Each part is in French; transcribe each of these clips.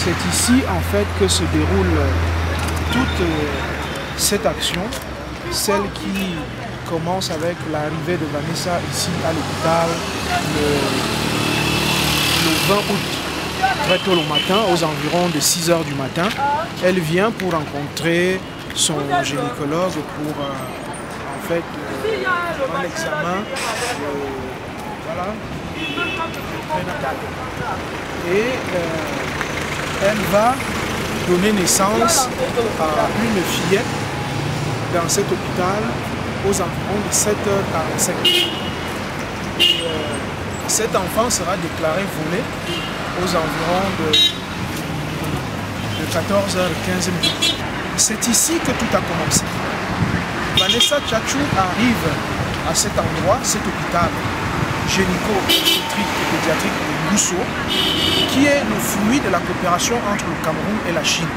C'est ici en fait que se déroule toute cette action, celle qui commence avec l'arrivée de Vanessa ici à l'hôpital le 20 août, très tôt le matin, aux environs de 6 h du matin. Elle vient pour rencontrer son gynécologue pour en fait un examen voilà, prénatal. Et elle va donner naissance à une fillette dans cet hôpital aux environs de 7 h 45. Cet enfant sera déclaré volé aux environs de 14 h 15. C'est ici que tout a commencé. Vanessa Tchatchou arrive à cet endroit, cet hôpital gynéco-obstétrique et pédiatrique de Gousso, qui est le fruit de la coopération entre le Cameroun et la Chine.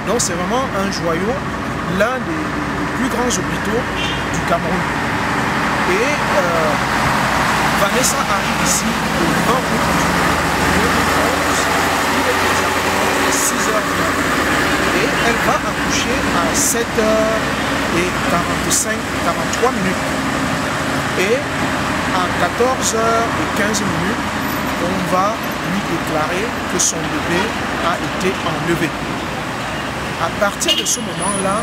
Donc c'est vraiment un joyau, l'un des plus grands hôpitaux du Cameroun. Et Vanessa arrive ici le 20 août 2011, il est exactement 6 h du matin. Et elle va accoucher à 7 h 43 minutes. Et à 14 h 15, on va lui déclarer que son bébé a été enlevé. À partir de ce moment-là,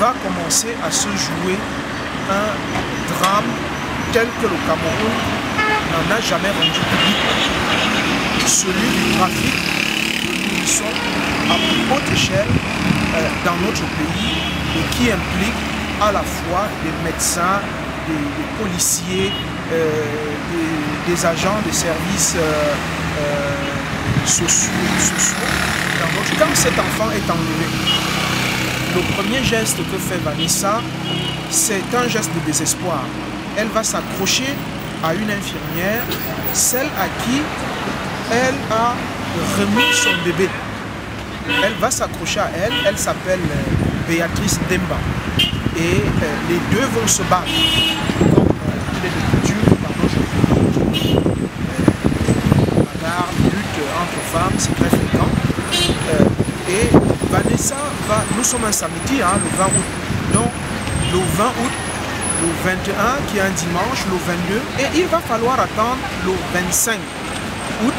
va commencer à se jouer un drame tel que le Cameroun n'en a jamais rendu public. Celui du trafic de nourrissons à plus haute échelle dans notre pays et qui implique à la fois des médecins, des policiers, des agents des services sociaux. Quand cet enfant est enlevé, le premier geste que fait Vanessa, c'est un geste de désespoir. Elle va s'accrocher à une infirmière, celle à qui elle a remis son bébé. Elle va s'accrocher à elle, elle s'appelle Béatrice Demba. Et les deux vont se battre. Comme il est de coutume dans notre pays, bagarre, lutte entre femmes, c'est très fréquent. Et Vanessa va, nous sommes un samedi, le 20 août. Donc le 20 août, le 21 qui est un dimanche, le 22, et il va falloir attendre le 25 août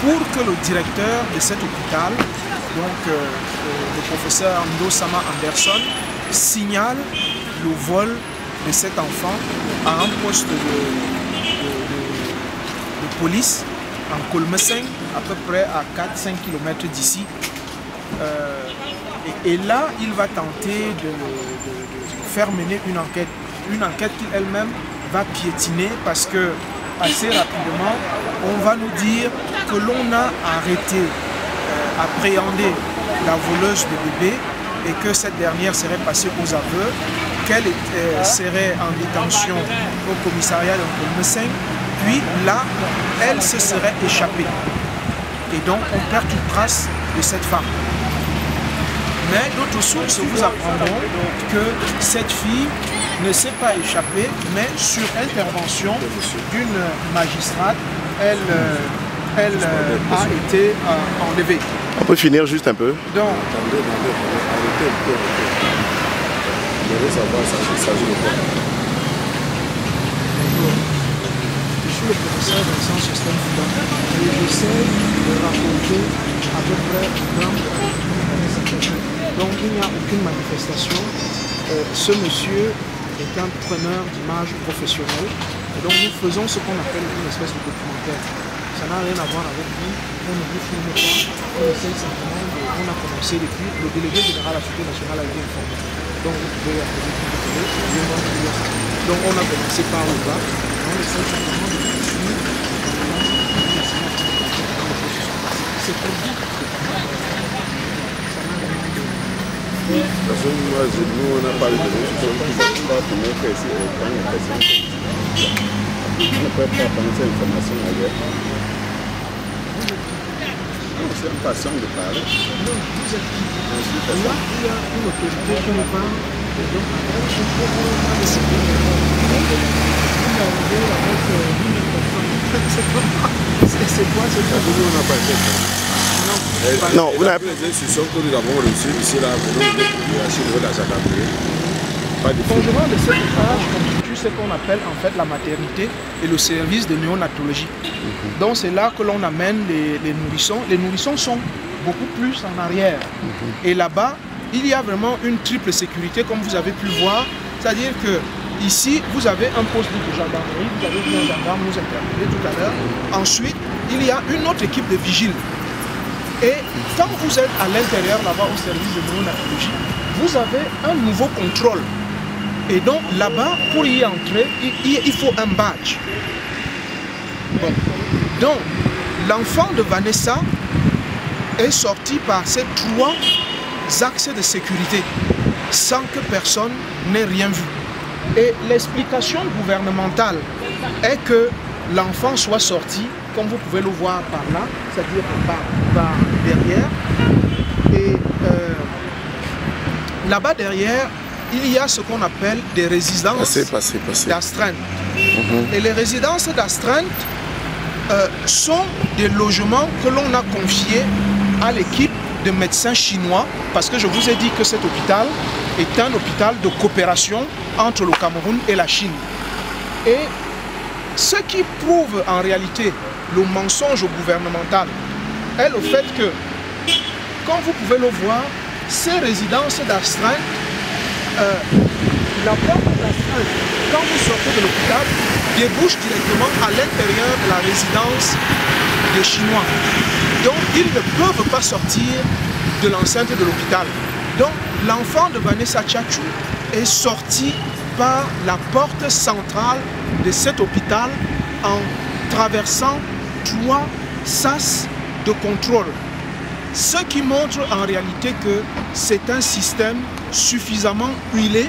pour que le directeur de cet hôpital, donc le professeur Ndosama Anderson, signale le vol de cet enfant à un poste de police en Kolmeseng, à peu près à 4-5 km d'ici. Et là, il va tenter de faire mener une enquête qu'elle-même va piétiner parce que assez rapidement, on va nous dire que l'on a arrêté, appréhendé la voleuse de bébé et que cette dernière serait passée aux aveux, qu'elle serait en détention au commissariat de Kolmeseng, puis là, elle se serait échappée. Et donc, on perd toute trace de cette femme. Mais d'autres sources vous apprendront que cette fille ne s'est pas échappée, mais sur intervention d'une magistrate, elle a été enlevée. On peut finir juste un peu. Donc, Attendez, arrêtez. Je veux savoir, ça s'agit de quoi? Je suis le professeur Vincent Sostin Fouda et j'essaie de raconter à peu près donc il n'y a aucune manifestation. Ce monsieur est un preneur d'images professionnel. Et donc nous faisons ce qu'on appelle une espèce de documentaire. Ça n'a rien à voir avec nous. On ne vous filme pas. On essaie simplement de... On a commencé depuis. Le délégué général à la Sûreté nationale a été informé. Donc vous pouvez apposer tout le télé. Donc on a commencé par le bas. On essaie simplement de poursuivre. C'est pour vous. De toute façon, nous, on a parlé de choses qui ne sont pas pour nous que c'est quand même question. On ne peut pas prendre cette information ailleurs. C'est une façon de parler. Non, vous êtes qui? Là, il y a une autorité qui nous parle. Et donc, après, on peut pas décider. Il est arrivé avec 10 000 personnes. C'est quoi cette chose? Nous, on n'a pas fait ça. Non. Non, vous n'avez les instructions que nous avons reçues ici, là, venant de la Chine, de la gendarmerie. Pas de Fondement de cet étage constitue ce qu'on appelle en fait la maternité et le service de néonatologie. Donc c'est là que l'on amène les nourrissons. Les nourrissons sont beaucoup plus en arrière. Et là-bas, il y a vraiment une triple sécurité comme vous avez pu voir. C'est-à-dire que ici, vous avez un poste de gendarmerie, vous avez vu un gendarme nous interpeller tout à l'heure. Ensuite, il y a une autre équipe de vigiles. Et quand vous êtes à l'intérieur là-bas au service de néonatologie, vous avez un nouveau contrôle. Et donc là-bas, pour y entrer, il faut un badge. Bon. Donc, l'enfant de Vanessa est sorti par ces 3 axes de sécurité sans que personne n'ait rien vu. Et l'explication gouvernementale est que l'enfant soit sorti, comme vous pouvez le voir par là, c'est-à-dire par derrière. Et là-bas derrière, il y a ce qu'on appelle des résidences d'astreinte. Et les résidences d'astreinte sont des logements que l'on a confiés à l'équipe de médecins chinois, parce que je vous ai dit que cet hôpital est un hôpital de coopération entre le Cameroun et la Chine. Et ce qui prouve en réalité le mensonge gouvernemental est le fait que, comme vous pouvez le voir, ces résidences d'astreinte, la porte d'astreinte, quand vous sortez de l'hôpital, débouche directement à l'intérieur de la résidence des Chinois. Donc, ils ne peuvent pas sortir de l'enceinte de l'hôpital. Donc, l'enfant de Vanessa Tchatchou est sorti par la porte centrale de cet hôpital en traversant 3 sas de contrôle. Ce qui montre en réalité que c'est un système suffisamment huilé,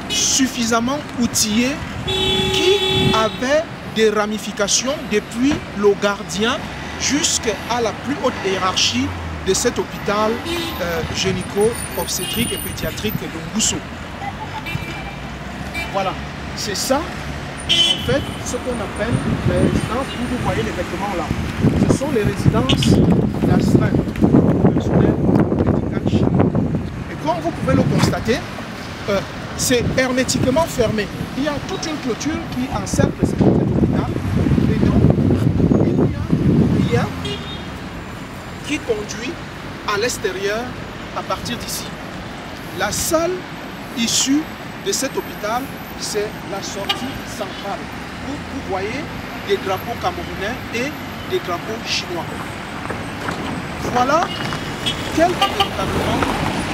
suffisamment outillé, qui avait des ramifications depuis le gardien jusqu'à la plus haute hiérarchie de cet hôpital gynéco-obstétrique et pédiatrique de Ngousso. Voilà, c'est ça en fait ce qu'on appelle les résidences où vous voyez les vêtements là. Ce sont les résidences d'astreinte du personnel médical chinois. Et comme vous pouvez le constater, c'est hermétiquement fermé. Il y a toute une clôture qui encercle cet hôpital. Et donc, il y a rien qui conduit à l'extérieur à partir d'ici. La seule issue de cet hôpital, c'est la sortie centrale, où vous voyez des drapeaux camerounais et des drapeaux chinois. Voilà quel est véritablement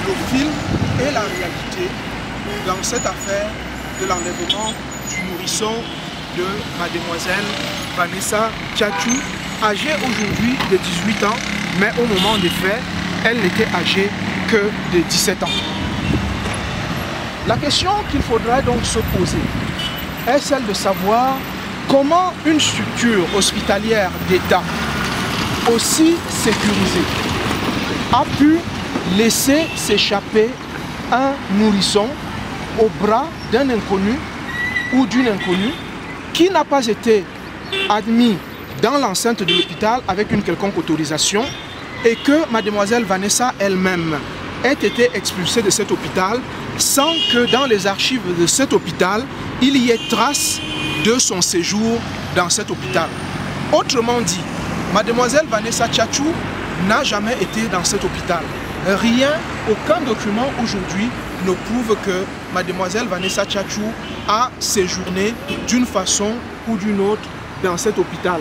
le film et la réalité dans cette affaire de l'enlèvement du nourrisson de mademoiselle Vanessa Tchatchou, âgée aujourd'hui de 18 ans, mais au moment des faits, elle n'était âgée que de 17 ans. La question qu'il faudrait donc se poser est celle de savoir comment une structure hospitalière d'État aussi sécurisée a pu laisser s'échapper un nourrisson au bras d'un inconnu ou d'une inconnue qui n'a pas été admis dans l'enceinte de l'hôpital avec une quelconque autorisation et que mademoiselle Vanessa elle-même ait été expulsée de cet hôpital sans que dans les archives de cet hôpital, il y ait trace de son séjour dans cet hôpital. Autrement dit, mademoiselle Vanessa Tchatchou n'a jamais été dans cet hôpital. Rien, aucun document aujourd'hui ne prouve que mademoiselle Vanessa Tchatchou a séjourné d'une façon ou d'une autre dans cet hôpital.